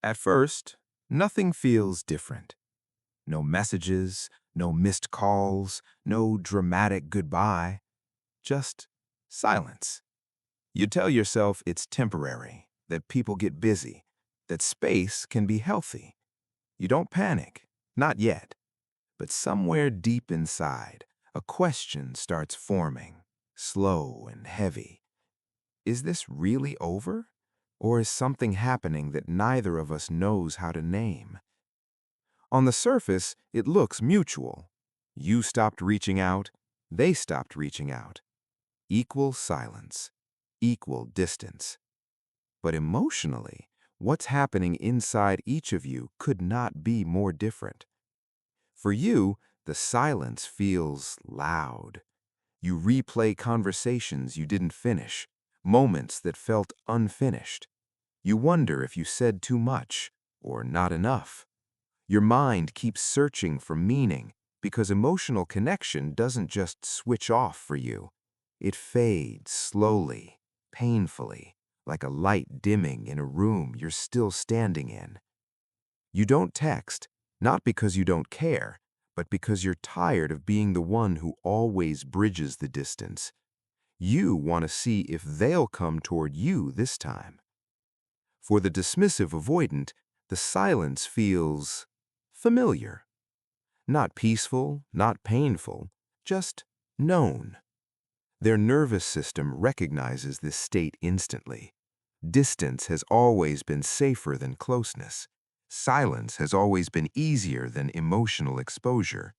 At first, nothing feels different. No messages, no missed calls, no dramatic goodbye, just silence. You tell yourself it's temporary, that people get busy, that space can be healthy. You don't panic, not yet. But somewhere deep inside, a question starts forming, slow and heavy. Is this really over? Or is something happening that neither of us knows how to name? On the surface, it looks mutual. You stopped reaching out, they stopped reaching out. Equal silence, equal distance. But emotionally, what's happening inside each of you could not be more different. For you, the silence feels loud. You replay conversations you didn't finish, moments that felt unfinished. You wonder if you said too much or not enough. Your mind keeps searching for meaning because emotional connection doesn't just switch off for you. It fades slowly, painfully, like a light dimming in a room you're still standing in. You don't text, not because you don't care, but because you're tired of being the one who always bridges the distance. You want to see if they'll come toward you this time. For the dismissive avoidant, the silence feels familiar. Not peaceful, not painful, just known. Their nervous system recognizes this state instantly. Distance has always been safer than closeness. Silence has always been easier than emotional exposure.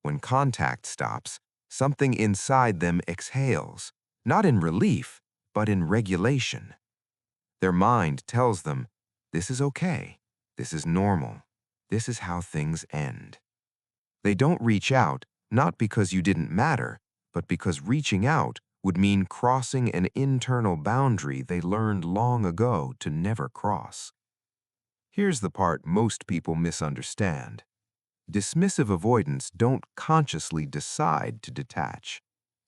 When contact stops, something inside them exhales, not in relief, but in regulation. Their mind tells them, this is okay, this is normal, this is how things end. They don't reach out, not because you didn't matter, but because reaching out would mean crossing an internal boundary they learned long ago to never cross. Here's the part most people misunderstand. Dismissive avoidants don't consciously decide to detach.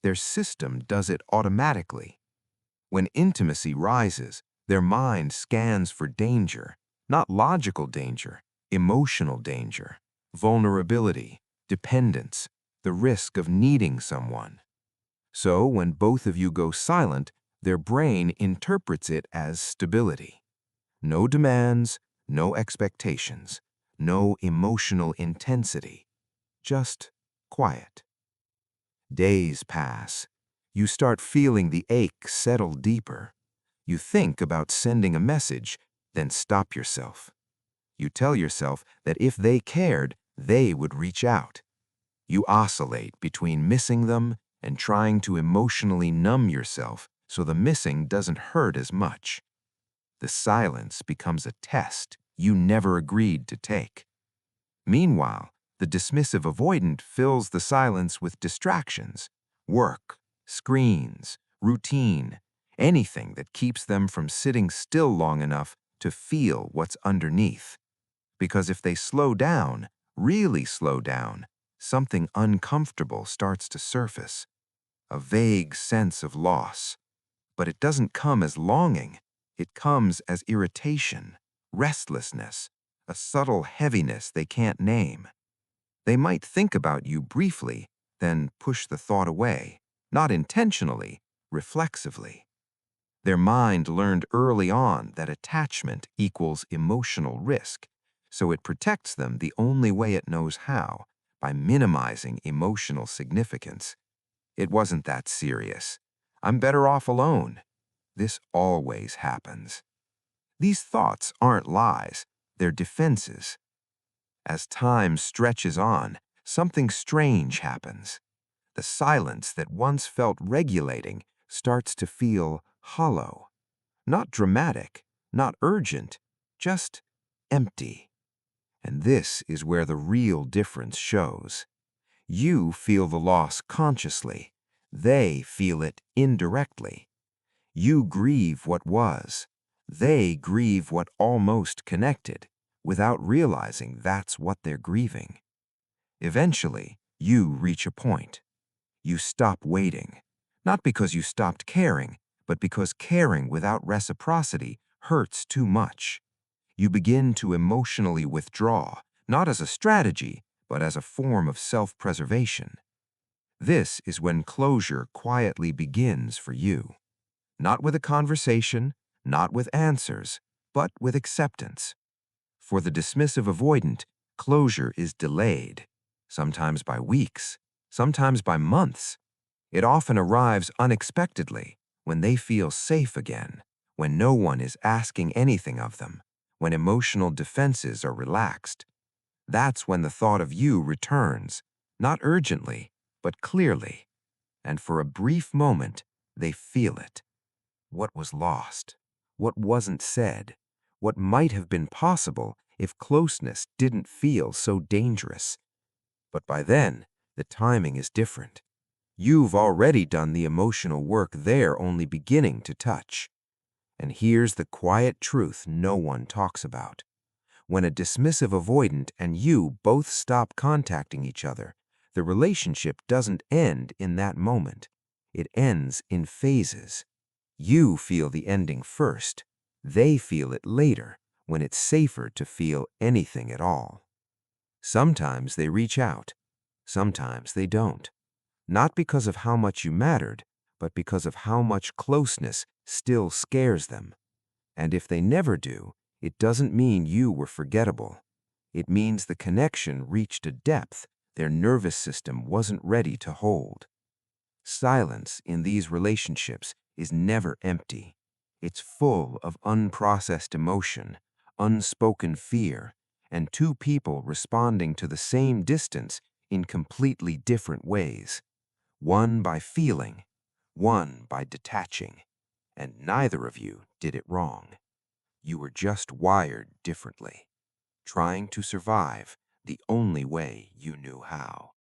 Their system does it automatically. When intimacy rises, their mind scans for danger, not logical danger, emotional danger, vulnerability, dependence, the risk of needing someone. So when both of you go silent, their brain interprets it as stability. No demands, no expectations, no emotional intensity, just quiet. Days pass. You start feeling the ache settle deeper. You think about sending a message, then stop yourself. You tell yourself that if they cared, they would reach out. You oscillate between missing them and trying to emotionally numb yourself so the missing doesn't hurt as much. The silence becomes a test you never agreed to take. Meanwhile, the dismissive avoidant fills the silence with distractions, work, screens, routine, anything that keeps them from sitting still long enough to feel what's underneath. Because if they slow down, really slow down, something uncomfortable starts to surface, a vague sense of loss. But it doesn't come as longing, it comes as irritation, restlessness, a subtle heaviness they can't name. They might think about you briefly, then push the thought away, not intentionally, reflexively. Their mind learned early on that attachment equals emotional risk, so it protects them the only way it knows how, by minimizing emotional significance. It wasn't that serious. I'm better off alone. This always happens. These thoughts aren't lies, they're defenses. As time stretches on, something strange happens. The silence that once felt regulating starts to feel hollow. Not dramatic, not urgent, just empty. And this is where the real difference shows. You feel the loss consciously. They feel it indirectly. You grieve what was. They grieve what almost connected, without realizing that's what they're grieving. Eventually, you reach a point. You stop waiting, not because you stopped caring, but because caring without reciprocity hurts too much. You begin to emotionally withdraw, not as a strategy, but as a form of self-preservation. This is when closure quietly begins for you. Not with a conversation, not with answers, but with acceptance. For the dismissive avoidant, closure is delayed, sometimes by weeks, sometimes by months. It often arrives unexpectedly, when they feel safe again, when no one is asking anything of them, when emotional defenses are relaxed. That's when the thought of you returns, not urgently, but clearly. And for a brief moment, they feel it. What was lost? What wasn't said? What might have been possible if closeness didn't feel so dangerous? But by then, the timing is different. You've already done the emotional work they're only beginning to touch. And here's the quiet truth no one talks about. When a dismissive avoidant and you both stop contacting each other, the relationship doesn't end in that moment. It ends in phases. You feel the ending first. They feel it later, when it's safer to feel anything at all. Sometimes they reach out. Sometimes they don't. Not because of how much you mattered, but because of how much closeness still scares them. And if they never do, it doesn't mean you were forgettable. It means the connection reached a depth their nervous system wasn't ready to hold. Silence in these relationships is never empty. It's full of unprocessed emotion, unspoken fear, and two people responding to the same distance in completely different ways. One by feeling, one by detaching. And neither of you did it wrong. You were just wired differently, trying to survive the only way you knew how.